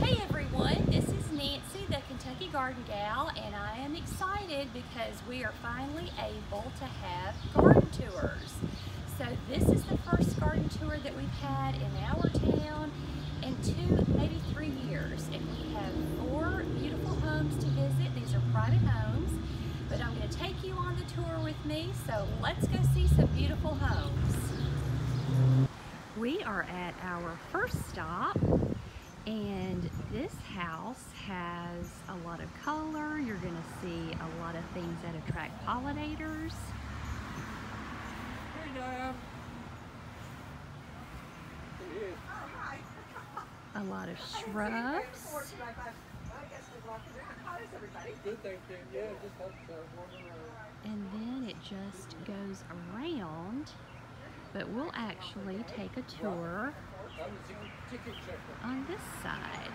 Hey everyone, this is Nancy, the Kentucky Garden Gal, and I am excited because we are finally able to have garden tours. So this is the first garden tour that we've had in our town in 2, maybe 3 years. And we have 4 beautiful homes to visit. These are private homes, but I'm going to take you on the tour with me, so let's go see some beautiful homes. We are at our first stop, and this house has a lot of color. You're going to see a lot of things that attract pollinators. Hey, Diane. A lot of shrubs. Good, thank you. Yeah, just helps warm around. And then it just goes around, but we'll actually take a tour on this side.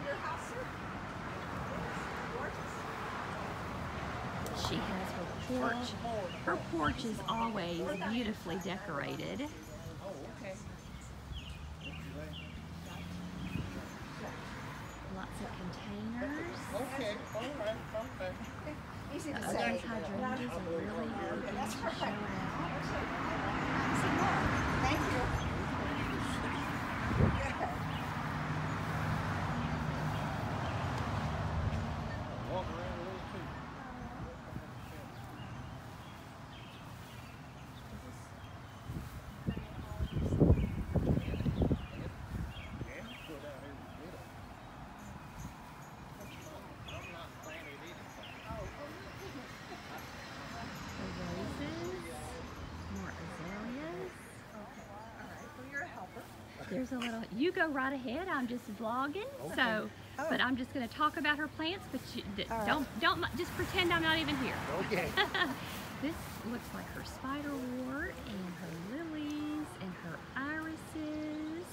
She has her porch. Her porch is always beautifully decorated. Lots of containers. Okay, all right, okay. The ugly hydrangeas are really beginning to show out. Thank you. Walk around a little too. There's a little, you go right ahead, I'm just vlogging, Okay. So, but I'm just going to talk about her plants, but you, don't just pretend I'm not even here. Okay. This looks like her spiderwort and her lilies and her irises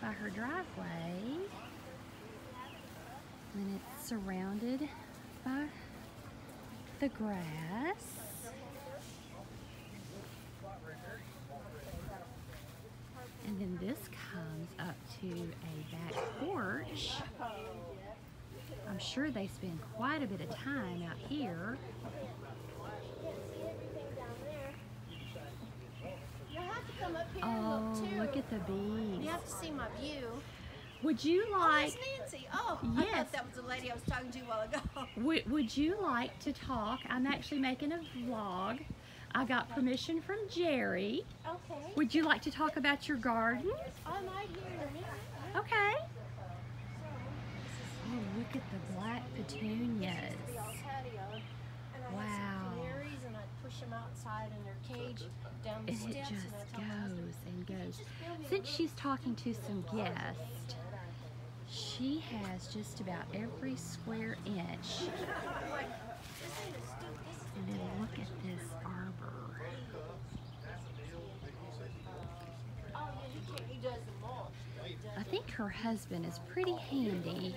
by her driveway, and it's surrounded by the grass. And then this comes up to a back porch. I'm sure they spend quite a bit of time out here. You'll have to come up here Oh, and look too. look at the bees. You have to see my view. Would you Oh, like, that's Nancy. Oh, I Yes. thought that was the lady I was talking to a while ago. would you like to talk? I'm actually making a vlog. I got permission from Jerry. Okay. Would you like to talk about your garden? I might hear in a minute. Okay. Oh, look at the black petunias. This is the old patio. And I Wow. have some canaries, and I push them outside in their cage down the And it steps. just and I tell my husband, goes and goes. "Just build me a Since little she's talking to some guests, she has just about every square inch. And then look at this arbor. Oh, yeah, he does the mulch. He does I think her husband is pretty handy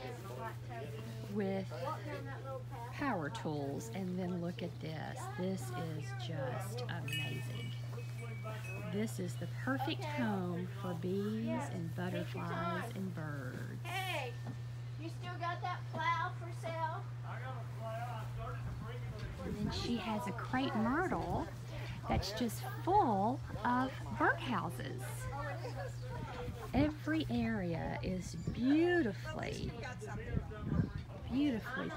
with walk down that little path. power tools. And then look at this. This is just amazing. This is the perfect home for bees and butterflies and birds. Hey, you still got that plow for sale? And then she has a crepe myrtle that's just full of birdhouses. Every area is beautifully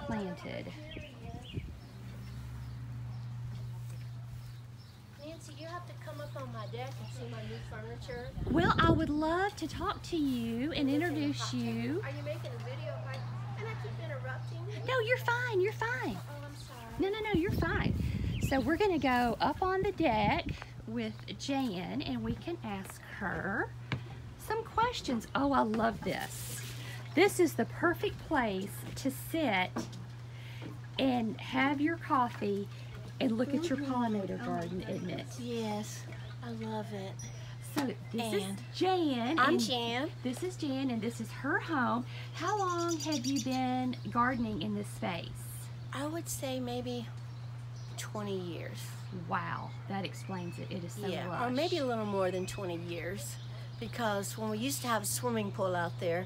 planted. Nancy, you have to come up on my deck and see my new furniture. Well, I would love to talk to you and introduce you. Are you making a video? And I keep interrupting. No, you're fine, you're fine. Oh, I'm sorry. No, you're fine. So we're gonna go up on the deck with Jan, and we can ask her some questions. Oh, I love this. This is the perfect place to sit and have your coffee and look at your pollinator garden, isn't it? Yes, I love it. So this is And Jan. I'm and Jan. This is Jan, and this is her home. How long have you been gardening in this space? I would say maybe 20 years. Wow, that explains it. It is so Yeah, lush. or maybe a little more than 20 years. Because when we used to have a swimming pool out there,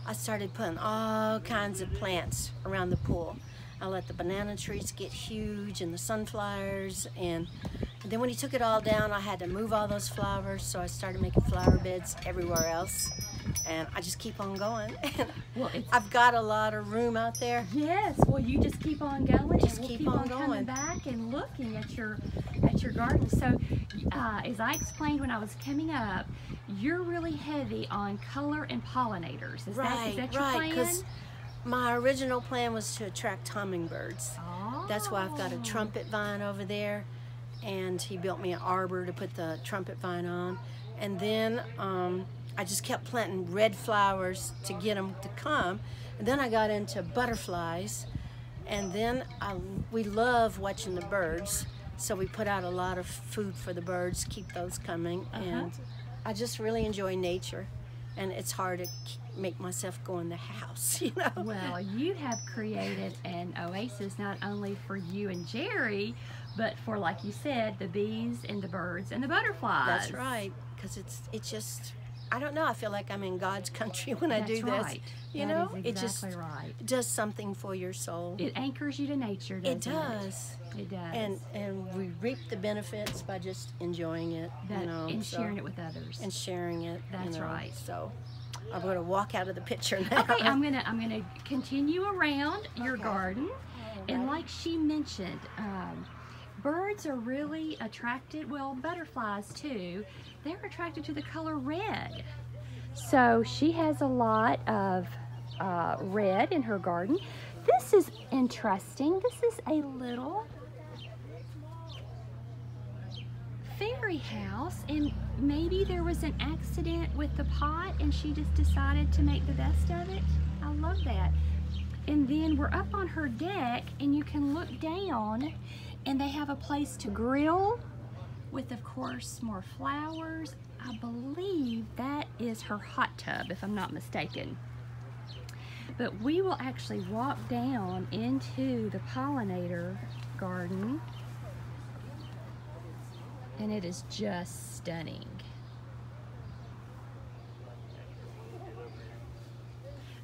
I started putting all kinds of plants around the pool. I let the banana trees get huge and the sunflowers, and then when he took it all down, I had to move all those flowers, so I started making flower beds everywhere else, and I just keep on going. Well, I've got a lot of room out there. Yes, well, you just keep on going, Just and we'll keep on coming going. back and looking at your garden. So, as I explained when I was coming up, you're really heavy on color and pollinators. Is that your plan? Because my original plan was to attract hummingbirds. Oh. That's why I've got a trumpet vine over there, and he built me an arbor to put the trumpet vine on. And then I just kept planting red flowers to get them to come. And then I got into butterflies, and then we love watching the birds, so we put out a lot of food for the birds, keep those coming. And I just really enjoy nature, and it's hard to make myself go in the house, you know. Well, you have created an oasis not only for you and Jerry, but for, like you said, the bees and the birds and the butterflies. That's right, because it's just, I don't know, I feel like I'm in God's country when I do this. Right. You That know, is it just exactly right. does something for your soul. It anchors you to nature, doesn't it? It does. It does. And we reap the benefits by just enjoying it, you know. And sharing it with others. And sharing it. That's right. So I'm going to walk out of the picture now. Okay, I'm gonna continue around your garden, and like she mentioned, birds are really attracted. Well, butterflies too. They're attracted to the color red. So she has a lot of red in her garden. This is interesting. This is a little fairy house, and maybe there was an accident with the pot and she just decided to make the best of it. I love that. And then we're up on her deck, and you can look down, and they have a place to grill with, of course, more flowers. I believe that is her hot tub, if I'm not mistaken. But we will actually walk down into the pollinator garden, and it is just stunning.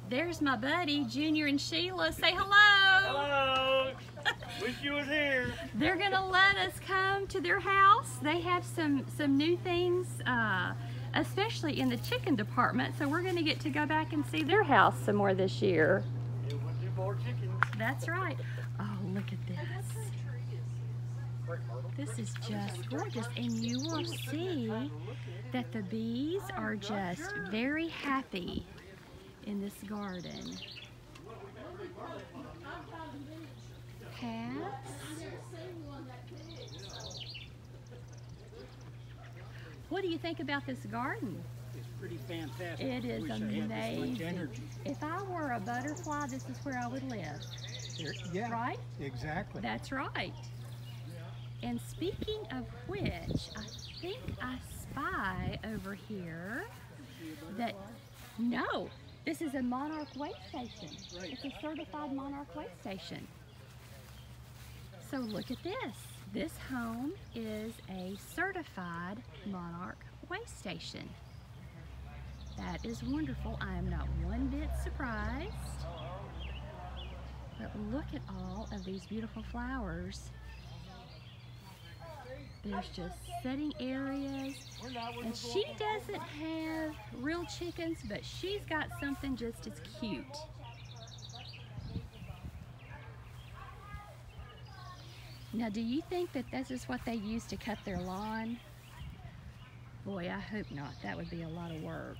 There's my buddy, Junior and Sheila. Say hello. Hello. Wish you was here. They're gonna let us come to their house. They have some new things, especially in the chicken department. So we're gonna get to go back and see their house some more this year. You want to do more chickens? That's right. Oh, look at this. This is just gorgeous, and you will see that the bees are just very happy in this garden. Cats. What do you think about this garden? It's pretty fantastic. It is Wish I had this much amazing. energy. If I were a butterfly, this is where I would live. Yeah, Right? exactly. That's right. And speaking of which, I think I spy over here that, no, this is a Monarch Way Station. Right. It's a certified Monarch Way Station. So look at this. This home is a certified Monarch Way Station. That is wonderful. I am not one bit surprised. But look at all of these beautiful flowers. There's just setting areas, and she doesn't have real chickens, but she's got something just as cute. Now, do you think that this is what they use to cut their lawn? Boy, I hope not. That would be a lot of work.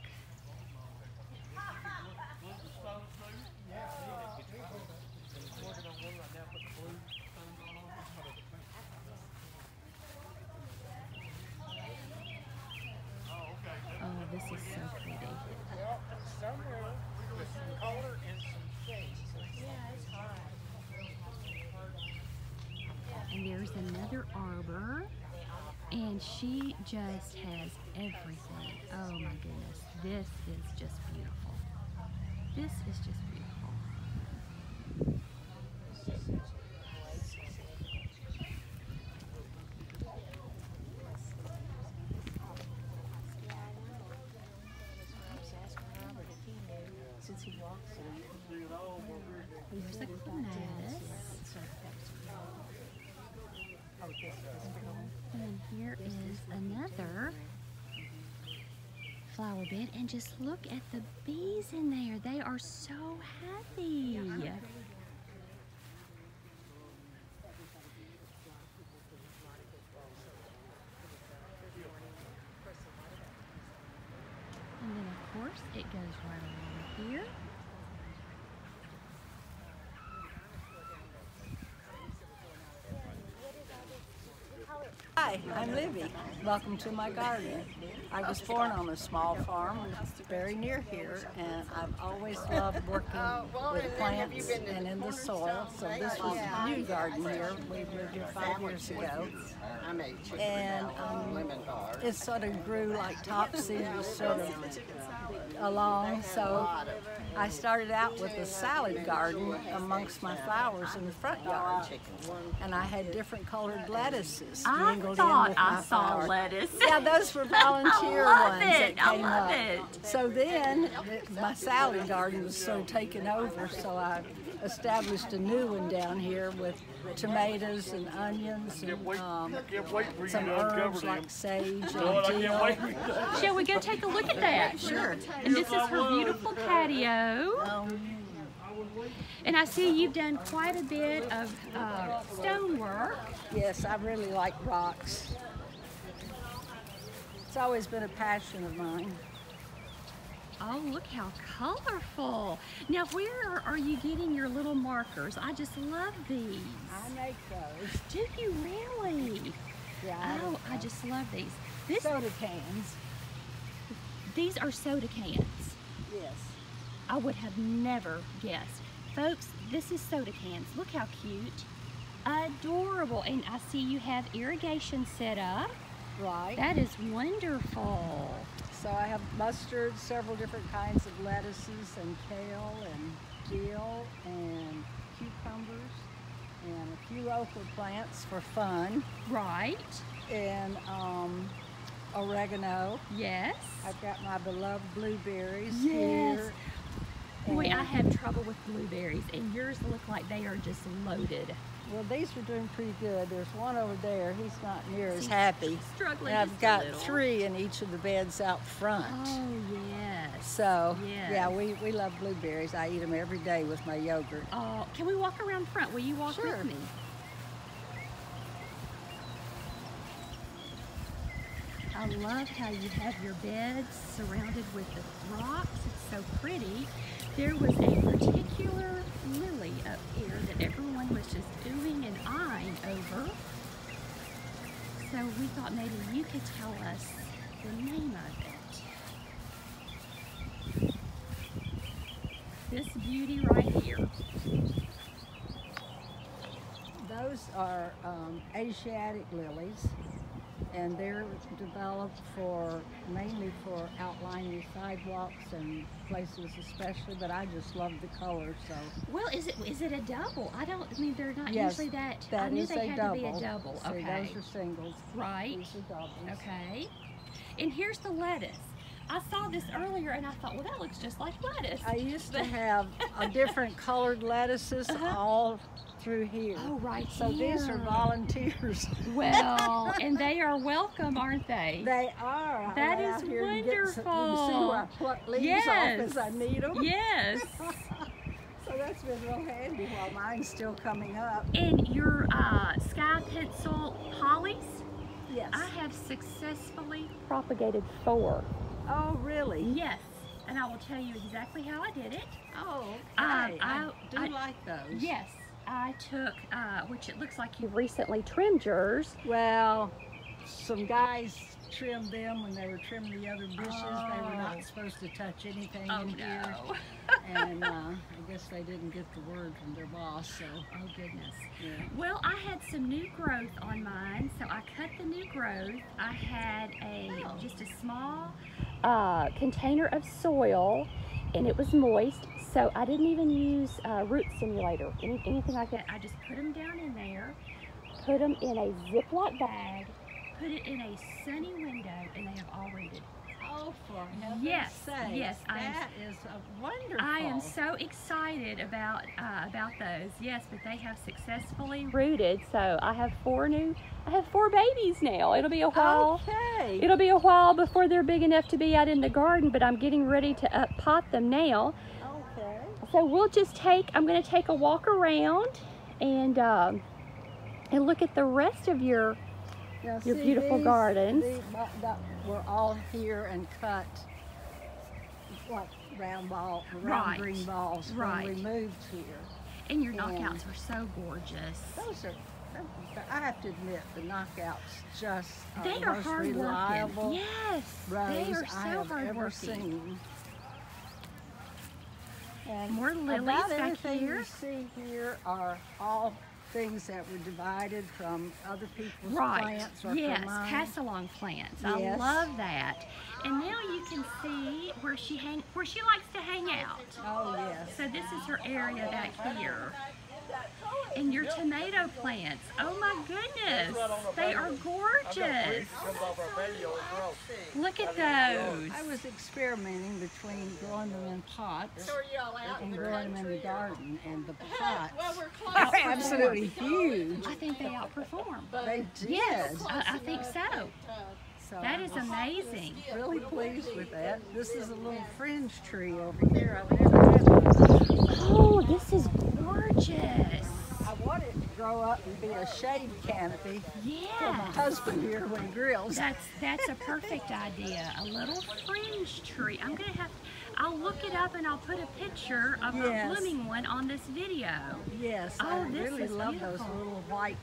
Oh, this is so pretty. Somewhere with some color and some shade. Yeah, it's hot. And there's another arbor, and she just has everything. Oh my goodness, this is just beautiful. This is just beautiful. I was asking Robert if he knew, since he Here's the clematis. And here is another flower bed. And just look at the bees in there. They are so happy. And then of course it goes right along here. Hi, I'm Libby. Welcome to my garden. I was born on a small farm very near here, and I've always loved working with plants and in the soil. So this was a new garden here. We moved here 5 years ago. And it sort of grew like topsy, sort of along. So I started out with a salad garden amongst my flowers in the front yard. And I had different colored lettuces mingled in with my flowers. Lettuce. Yeah, those were volunteer ones that came up. It. So then my salad garden was sort of taken over, so I established a new one down here with tomatoes and onions and some herbs like sage and dill. Shall we go take a look at that? Sure. And this is her beautiful patio. And I see you've done quite a bit of stonework. Yes, I really like rocks. It's always been a passion of mine. Oh, look how colorful. Now, where are you getting your little markers? I just love these. I make those. Do you really? Yeah. Oh, I just love these. Soda cans. These are soda cans. Yes. I would have never guessed. Folks, this is soda cans. Look how cute. Adorable. And I see you have irrigation set up. Right. That is wonderful. So I have mustard, several different kinds of lettuces and kale and dill and cucumbers and a few okra plants for fun. Right. And oregano. Yes. I've got my beloved blueberries Yes. here. Boy, And- I have trouble with blueberries, and yours look like they are just loaded. Well, these are doing pretty good. There's one over there. He's not near as happy. Struggling And just I've a got little. 3 in each of the beds out front. Oh, yes. So, Yes. yeah, we love blueberries. I eat them every day with my yogurt. Oh, can we walk around front? Will you walk Sure. with me? I love how you have your beds surrounded with the rocks. It's so pretty. There was a particular lily up here that everyone was just oohing and eyeing over. So we thought maybe you could tell us the name of it. This beauty right here. Those are Asiatic lilies, and they're developed mainly for outlining sidewalks and places especially, but I just love the color, so. Well, is it a double? I mean, they're not Yes, usually that. I that knew is they a had double. to be a double. See, Okay. those are singles. Right. These are doubles. Okay. And here's the lettuce. I saw this earlier and I thought, well, that looks just like lettuce. I used to have different colored lettuces all through here. Oh, right So these are here. volunteers. Well, and they are welcome, aren't they? They are. I That went is out here and get some- You wonderful. see where I pluck leaves Yes. off as I need them? Yes. So that's been real handy while mine's still coming up. And your sky pencil hollies, Yes. I have successfully propagated 4. Oh, really? Yes. And I will tell you exactly how I did it. Oh, okay. I I like those. Yes, I took, which it looks like you've recently trimmed yours. Well, some guys trimmed them when they were trimming the other bushes. They were not supposed to touch anything in here. And I guess they didn't get the word from their boss, so. Oh goodness. Yeah. Well, I had some new growth on mine, so I cut the new growth. I had just a small container of soil, and it was moist, so I didn't even use root simulator, anything like that. I just put them down in there, put them in a Ziploc bag, put it in a sunny window, and they have all rooted. Oh, for heaven's Yes, sake. yes, That is wonderful. I am so excited about those. Yes, but they have successfully rooted. So I have four babies now. It'll be a while. Okay. It'll be a while before they're big enough to be out in the garden, but I'm getting ready to pot them now. Okay. So I'm going to take a walk around and look at the rest of your Now, beautiful gardens. We're all here and cut like round Right. green balls Right. when we moved here. And your knockouts are so gorgeous. Those are, I have to admit, the knockouts just are They the are most hard reliable working. Yes, rows they are I so have hard ever working. seen. And More lilies about back everything here. you see here are all things that were divided from other people's Right. plants or Yes, from mine. pass along plants. I Yes. love that. And now you can see where she likes to hang out. Oh yes. So this is her area back here. And your tomato plants. Oh my goodness. They are gorgeous. Look at those. I was experimenting between growing them in pots and growing them in the garden, and the pots are absolutely huge. I think they outperform. They did. Yes, I think so. So That is I'm amazing. really pleased with that. This is a little fringe tree over here. I've never had one. Oh, this is gorgeous. I want it to grow up and be a shade canopy for my Yeah. husband here when he grills. That's a perfect idea. A little fringe tree. I'll look it up and I'll put a picture of Yes. a blooming one on this video. Yes, Oh, I this really is love those beautiful. little white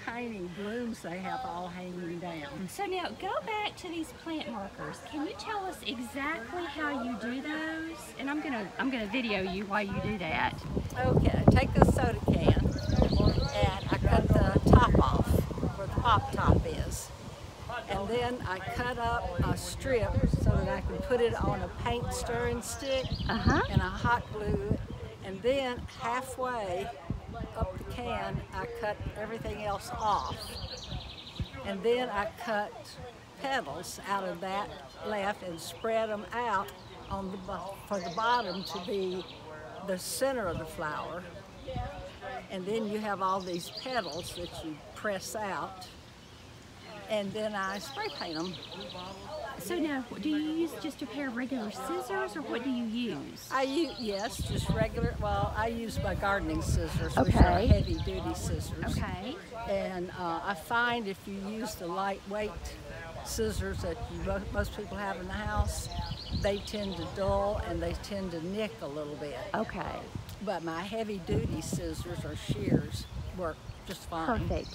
tiny blooms they have all hanging down. So now go back to these plant markers. Can you tell us exactly how you do those? And I'm gonna video you while you do that. Okay, take a soda can and I cut the top off where the pop top is. And then I cut up a strip so that I can put it on a paint stirring stick Uh-huh. and I hot glue it. And then halfway up the can, I cut everything else off. And then I cut petals out of that left and spread them out on for the bottom to be the center of the flower. And then you have all these petals that you press out. And then I spray paint them. So now, do you use just a pair of regular scissors, or what do you use? I use, yes, just regular, well, I use my gardening scissors, which are Okay. heavy duty scissors. Okay. And I find if you use the lightweight scissors that most people have in the house, they tend to dull and they tend to nick a little bit. Okay. But my heavy duty scissors or shears work just fine. Perfect.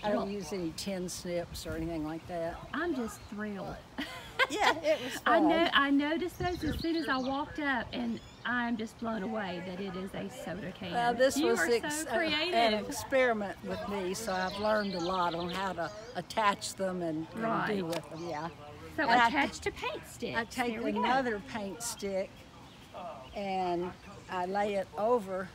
I don't use any tin snips or anything like that. I'm just thrilled. Yeah, it was fun. I noticed those as soon as I walked up, and I'm just blown away that it is a soda can. This you was are so an creative. experiment with me, so I've learned a lot on how to attach them and Right. do with them. Yeah. So and attached to paint sticks. I take There we go. another paint stick and I lay it over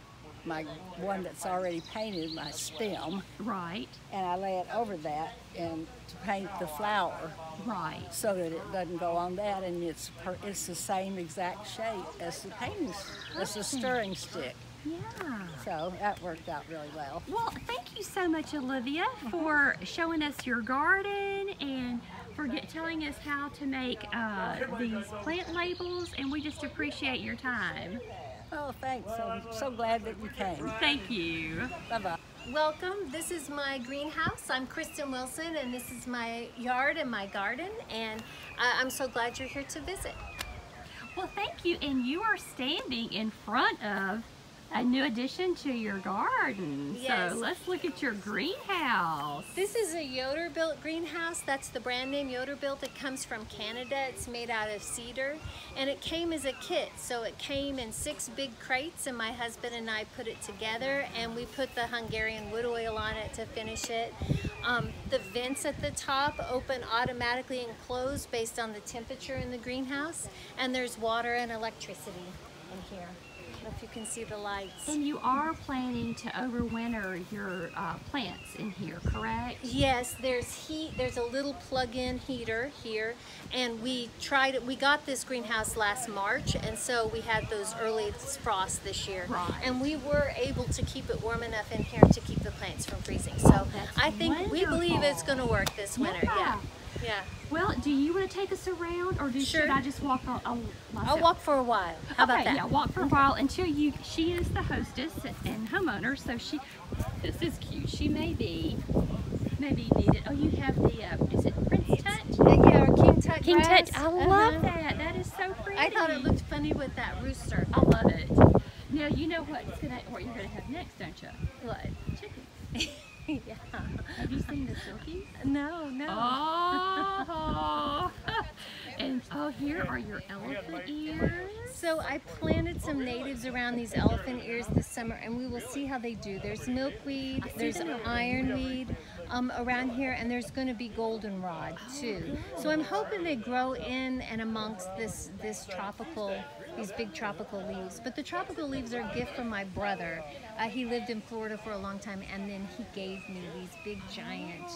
my one that's already painted, my stem, Right, and I lay it over that and to paint the flower right. so that it doesn't go on that, and it's the same exact shape as the painting, as the stirring stick. Yeah. So that worked out really well. Well, thank you so much, Olivia, for showing us your garden and for telling us how to make these plant labels, and we just appreciate your time. Oh, thanks. I'm so glad that you came. Thank you. Bye-bye. Welcome. This is my greenhouse. I'm Kristen Wilson, and this is my yard and my garden, and I'm so glad you're here to visit. Well, thank you. And you are standing in front of a new addition to your garden. Yes. So let's look at your greenhouse. This is a Yoder built greenhouse. That's the brand name Yoder built. It comes from Canada. It's made out of cedar, and it came as a kit. So it came in 6 big crates, and my husband and I put it together, and we put the Hungarian wood oil on it to finish it. The vents at the top open automatically and close based on the temperature in the greenhouse, and there's water and electricity in here. if you can see the lights. And you are planning to overwinter your plants in here, correct? Yes, there's heat. There's a little plug-in heater here, and we got this greenhouse last March, and so we had those early frosts this year. Right. And we were able to keep it warm enough in here to keep the plants from freezing. So I think we believe it's going to work this winter. Yeah. Yeah. Well, do you want to take us around, or should I just walk on myself? I'll walk for a while. How about that? Yeah, walk for a while until she is the hostess and homeowner, so this is cute. She may be needed. Oh, you have the, is it Prince Touch? Yeah, or King Tut King grass. Tut, I love that. That is so pretty. I thought it looked funny with that rooster. I love it. Now, you know what you're going to have next, don't you? What? Chicken. Yeah. Have you seen the silkies? No. Oh, and here are your elephant ears. So I planted some natives around these elephant ears this summer, and we will see how they do. There's milkweed, there's ironweed around here, and there's going to be goldenrod too. So I'm hoping they grow in and amongst these big tropical leaves. But the tropical leaves are a gift from my brother. He lived in Florida for a long time, and then he gave me these big giant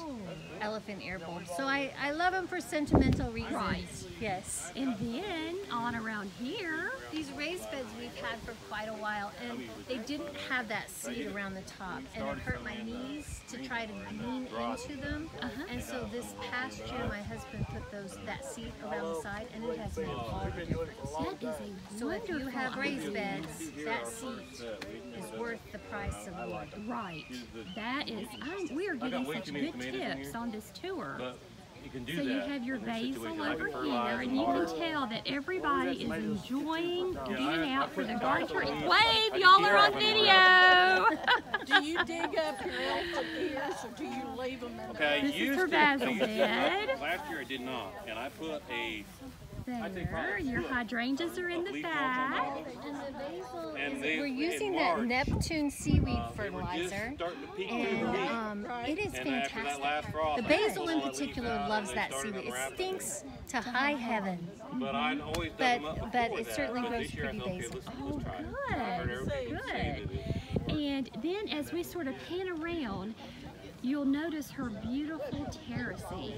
elephant ear bulbs. So I love them for sentimental reasons. Right. Yes. And then on around here, These raised beds we've had for quite a while, and they didn't have that seat around the top, and it hurt my knees to try to lean into them. And so this past year, my husband put that seat around the side, and it has made all the difference. that is a So if you wonderful have raised idea. beds, that seat is worth the price of wood. Right. That is, we are getting such good tips on this tour. So you have your basil over here, and you can tell that everybody is enjoying being out for the garden tour. Wave, y'all are on video. Do you dig up your elephant ears, or do you leave them in Okay, This is used her to. basil bed. Last year I did not, and I put a There, your hydrangeas are in the back. And the basil, And is, they- we're in using that March, Neptune seaweed they were just fertilizer. starting to peek through the heat. And it is And after that last fantastic. frost, The I basil pulled in all the leaves particular out, loves and they that started seaweed. It unraveling. stinks to high heaven. But I always dug But- them up but before it that. certainly But grows this year I pretty thought, okay, basil. let's try it. I heard everybody Good, say that good. And then as we sort of pan around, you'll notice her beautiful terracing.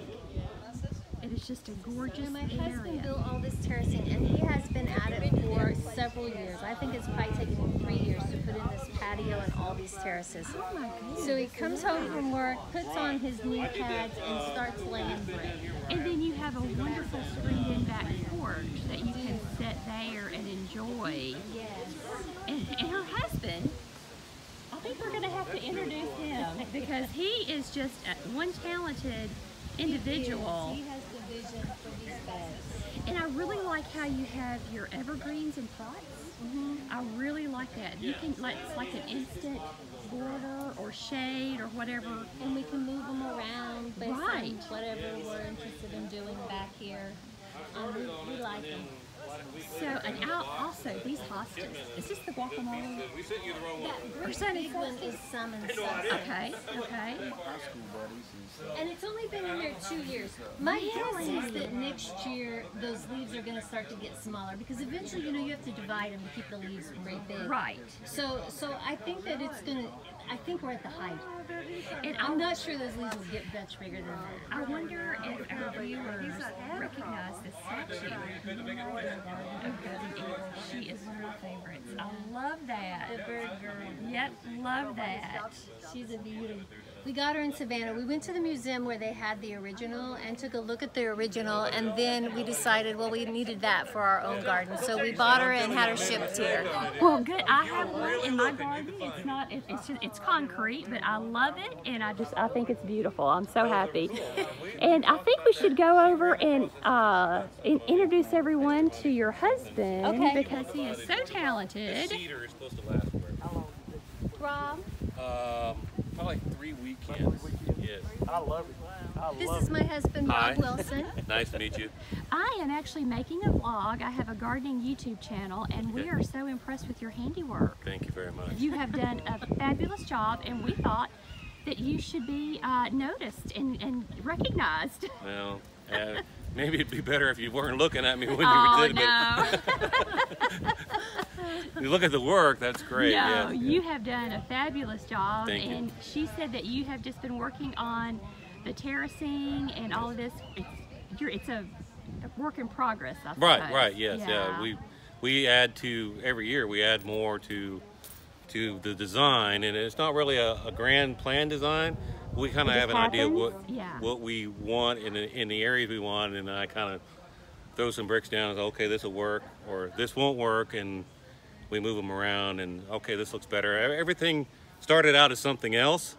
It is just a gorgeous My husband area. built all this terracing, and he has been at it for several years. I think it's probably taken him 3 years to put in this patio and all these terraces. Oh my goodness. So he comes home from work, puts on his knee pads, and starts laying brick. And then you have a wonderful screened-in back porch that you can sit there and enjoy. Yes. And her husband, I think we're going to have to introduce him because he is just one talented individual. He has the vision for these beds. And I really like how you have your evergreens in pots. I really like that. You can, it's like an instant border or shade or whatever. And we can move them around based Right. on whatever we're interested in doing back here. We like them. So, and also these hostas. Is this the guacamole? We sent you the wrong one. That great big one is salmon sauce. Okay, okay. And it's only been in there 2 years. My guess is that next year those leaves are going to start to get smaller because eventually, you have to divide them to keep the leaves very big. Right. So I think that it's going to. I think we're at the height. And I'm not sure those leaves will get much bigger than that. I wonder if our viewers recognize this statue. She is one of my favorites. I love that. The bird girl. Yep, love that. She's a beauty. We got her in Savannah. We went to the museum where they had the original and took a look at the original, and then we decided, well, we needed that for our own garden. So we bought her and had her shipped here. Well, good. I have one in my garden. It's not. It's concrete, but I love it, and I think it's beautiful. I'm so happy. And I think we should go over and introduce everyone to your husband because he is so talented. Cedar is supposed to last for Rob, probably 3 weekends. Yes. I love it. this is my husband, Hi. Rob Wilson. Nice to meet you. I am actually making a vlog. I have a gardening YouTube channel, and we are so impressed with your handiwork. Thank you very much. You have done a fabulous job, and we thought that you should be noticed and recognized. Well, maybe it'd be better if you weren't looking at me when you Oh, did it. no. you look at the work, that's great. No, Yeah, you have done a fabulous job. Thank you. And she said that you have just been working on the terracing and all of this. It's a work in progress, I suppose. Right, yes, yeah. We add to, every year we add more to the design, and it's not really a grand plan design. We kind of have an idea what we want in the areas we want, and I kind of throw some bricks down and say, okay, this will work, or this won't work, and we move them around, and okay, this looks better. Everything started out as something else,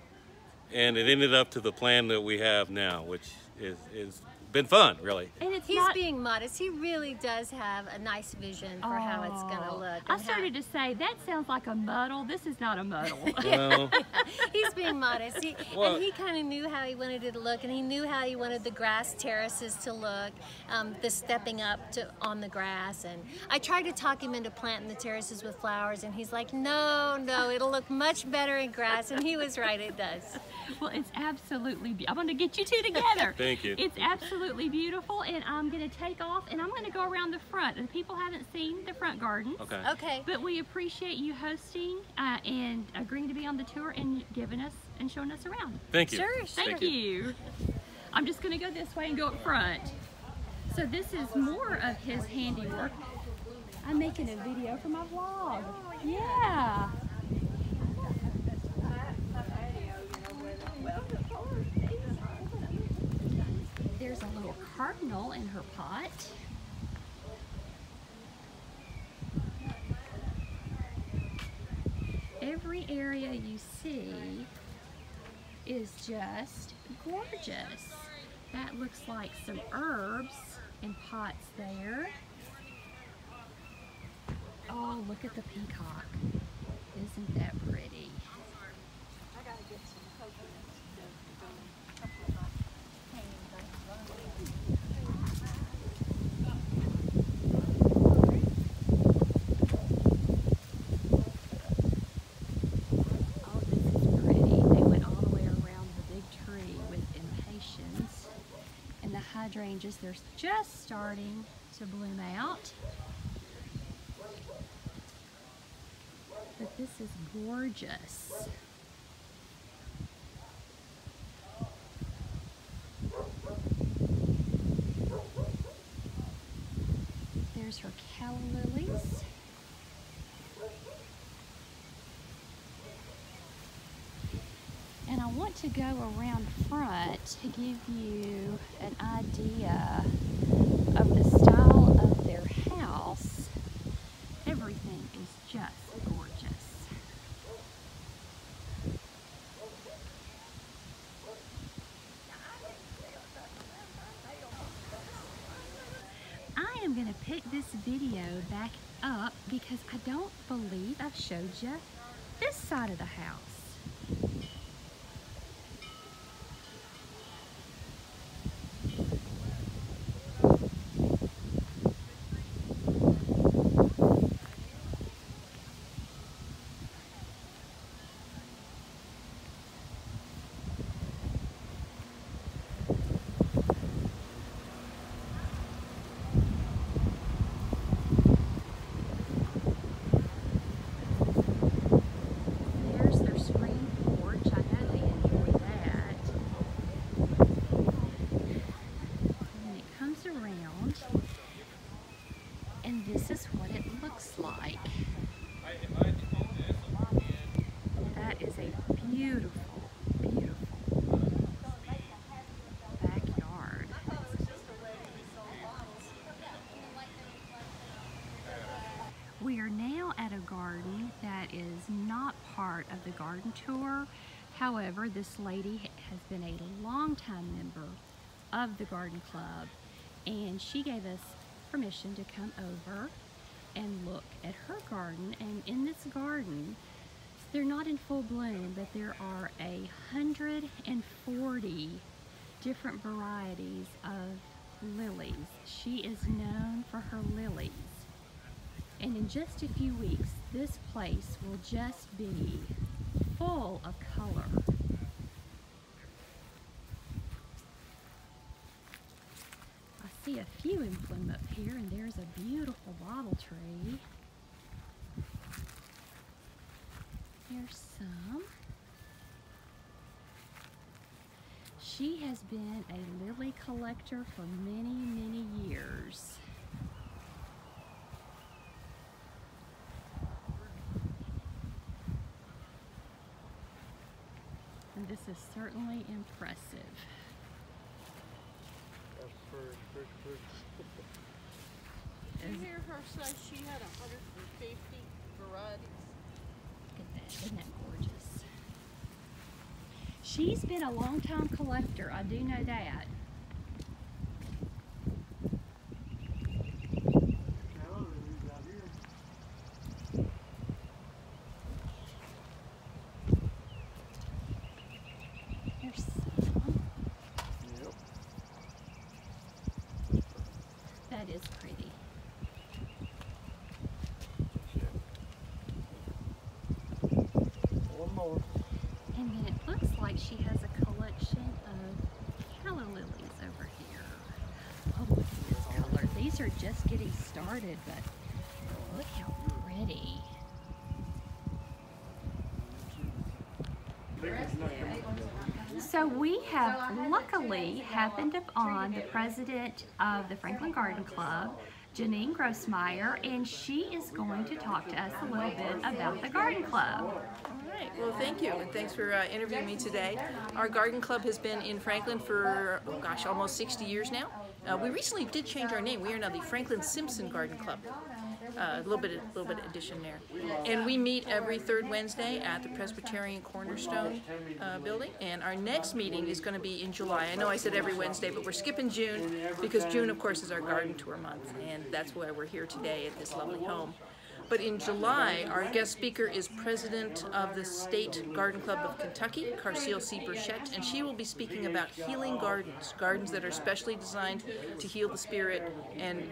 and it ended up to the plan that we have now, which is been fun, really. And it's He's being modest. He really does have a nice vision for how it's going to look. I started to say, that sounds like a muddle. This is not a muddle. Well, He's being modest. And he kind of knew how he wanted it to look, and he knew how he wanted the grass terraces to look, the stepping up on the grass. And I tried to talk him into planting the terraces with flowers, and he's like, no, it'll look much better in grass. And he was right, it does. Well, it's absolutely beautiful. I'm going to get you two together. Thank you. It's absolutely beautiful, and I'm going to take off, and I'm going to go around the front. And people haven't seen the front gardens. Okay. But we appreciate you hosting and agreeing to be on the tour and giving us and showing us around. thank you. Sure. Thank you. I'm just going to go this way and go up front. So this is more of his handiwork. I'm making a video for my vlog. Yeah. There's a little cardinal in her pot. Every area you see is just gorgeous. That looks like some herbs in pots there. Oh, look at the peacock. Isn't that pretty? Hydrangeas, they're just starting to bloom out, but this is gorgeous. There's her calla lilies. And I want to go around front to give you an idea of the style of their house. Everything is just gorgeous. I am going to pick this video back up because I don't believe I've showed you this side of the house. That is a beautiful, beautiful backyard. We are now at a garden that is not part of the garden tour. However, this lady has been a long-time member of the garden club, and she gave us permission to come over and look at her garden. And in this garden, they're not in full bloom, but there are 140 different varieties of lilies. She is known for her lilies. And in just a few weeks, this place will just be full of color. I see a few in bloom up here, and there's a beautiful bottle tree. Here's some. She has been a lily collector for many, many years. And this is certainly impressive. Did you hear her say she had 150 varieties? Look at that, isn't that gorgeous? She's been a long time collector, I do know that. There's some. Yep. That is pretty. One more. And then it looks like she has a collection of calla lilies over here. Oh, look at this color. These are just getting started, but look how pretty. So we have luckily happened upon the president of the Franklin Garden Club, Janine Grossmeyer, and she is going to talk to us a little bit about the garden club. All right. Well, thank you, and thanks for interviewing me today. Our garden club has been in Franklin for, oh gosh, almost 60 years now. We recently did change our name. We are now the Franklin Simpson Garden Club. A little bit addition there. And we meet every third Wednesday at the Presbyterian Cornerstone building. And our next meeting is going to be in July. I know I said every Wednesday, but we're skipping June because June, of course, is our garden tour month. And that's why we're here today at this lovely home. But in July, our guest speaker is president of the State Garden Club of Kentucky, Carcille C. Burchett, and she will be speaking about healing gardens, gardens that are specially designed to heal the spirit, and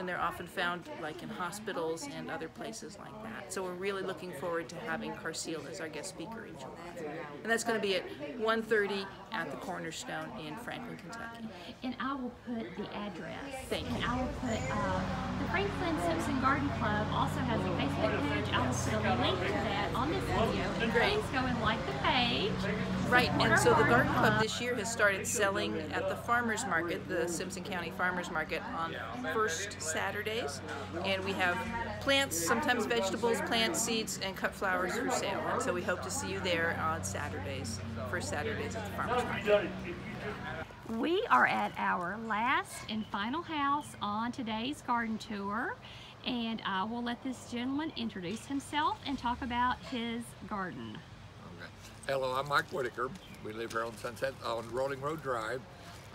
they're often found like in hospitals and other places like that. So we're really looking forward to having Carcille as our guest speaker in July. And that's going to be at 1:30 at the Cornerstone in Franklin, Kentucky. And I will put the address. Thank you. And I will put the Franklin Simpson Garden Club also has a Facebook page. I will put a link to that on this video. And Great. please go and like the page. Right, Support and our so the Garden Club Club. this year has started selling at the farmers market, the Simpson County Farmers Market, on first Saturdays. And we have plants, sometimes vegetables, plants, seeds, and cut flowers for sale. And so we hope to see you there on Saturdays, first Saturdays at the farmers market. We are at our last and final house on today's garden tour, and I will let this gentleman introduce himself and talk about his garden. Okay. Hello, I'm Mike Whitaker. We live here on Sunset on Rolling Road Drive.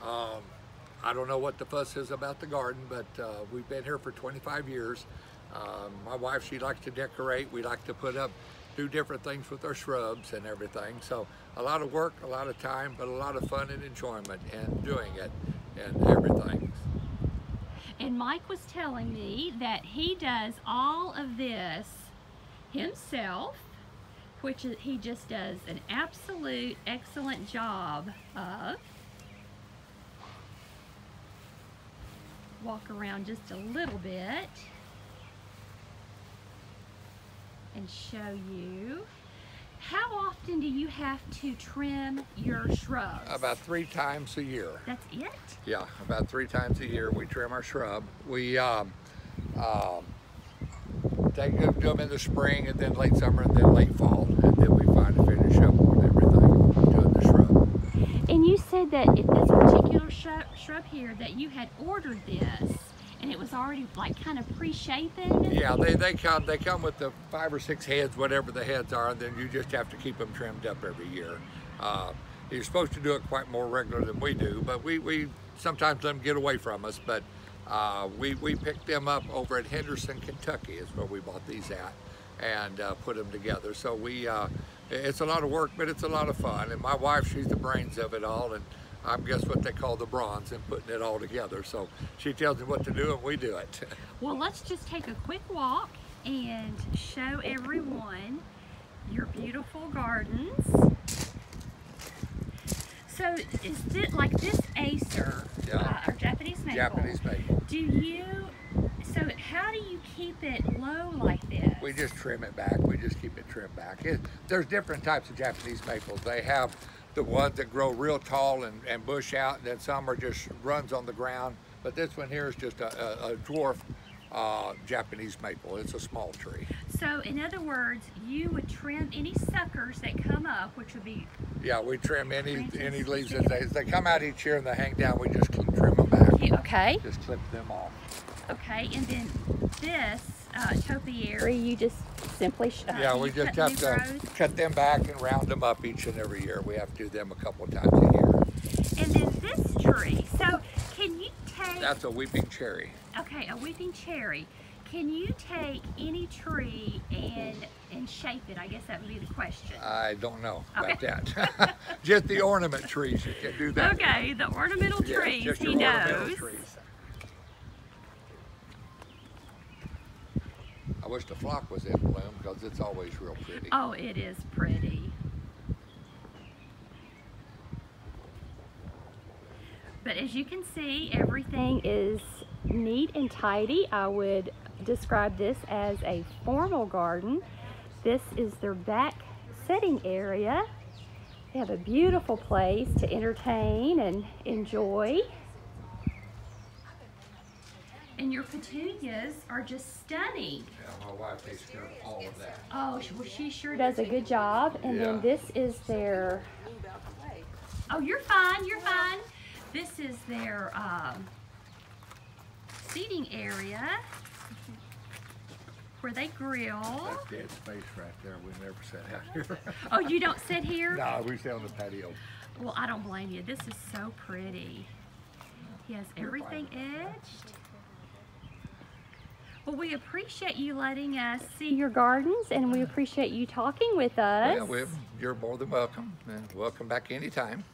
I don't know what the fuss is about the garden, but we've been here for 25 years. My wife, she likes to decorate. We like to do different things with our shrubs and everything. So a lot of work, a lot of time, but a lot of fun and enjoyment and doing it and everything. And Mike was telling me that he does all of this himself, which he just does an absolute excellent job of. Walk around just a little bit and show you. How often do you have to trim your shrubs? About 3 times a year. That's it? Yeah, about 3 times a year we trim our shrub. We do them in the spring and then late summer and then late fall, and then we finally finish up on everything doing the shrub. And you said that if this particular shrub here, that you had ordered this and it was already like kind of pre-shapen? Yeah, they come with the 5 or 6 heads, whatever the heads are, and then you just have to keep them trimmed up every year. You're supposed to do it quite more regular than we do, but we sometimes let them get away from us. But we picked them up over at Henderson, Kentucky is where we bought these at, and put them together. So it's a lot of work, but it's a lot of fun. And my wife, she's the brains of it all, and I'm guess what they call the bronze in putting it all together. So she tells me what to do and we do it. Well, let's just take a quick walk and show everyone your beautiful gardens. So is this like this Acer, Yeah. or Japanese maple? Japanese maple. Do you So how do you keep it low like this? We just trim it back. We just keep it trimmed back. There's different types of Japanese maples. They have the ones that grow real tall and bush out, and then some are just runs on the ground. But this one here is just a dwarf Japanese maple. It's a small tree. So in other words, you would trim any suckers that come up, which would be... Yeah, we trim any leaves as they come out each year and they hang down. We just trim them back. Okay. Just clip them off. Okay, and then this topiary, you just simply yeah, we just have to cut them back and round them up each and every year. We have to do them a couple times a year. And then this tree, so can you take... That's a weeping cherry. Okay, a weeping cherry. Can you take any tree and shape it? I guess that would be the question. I don't know about that. Just the ornament trees, you can do that. Okay, the ornamental trees, just he your knows. ornamental trees. I wish the flock was in bloom because it's always real pretty. Oh, it is pretty. But as you can see, everything is neat and tidy. I would describe this as a formal garden. This is their back setting area. They have a beautiful place to entertain and enjoy. And your petunias are just stunning. Yeah, my wife takes care of all of that. Oh, well, she sure does a good job. And then this is their... Oh, you're fine, you're fine. This is their seating area where they grill. That's dead space right there. We never sat out here. Oh, you don't sit here? No, we sit on the patio. Well, I don't blame you. This is so pretty. He has everything edged. Well, we appreciate you letting us see your gardens, and we appreciate you talking with us. Well, you're more than welcome, and welcome back anytime.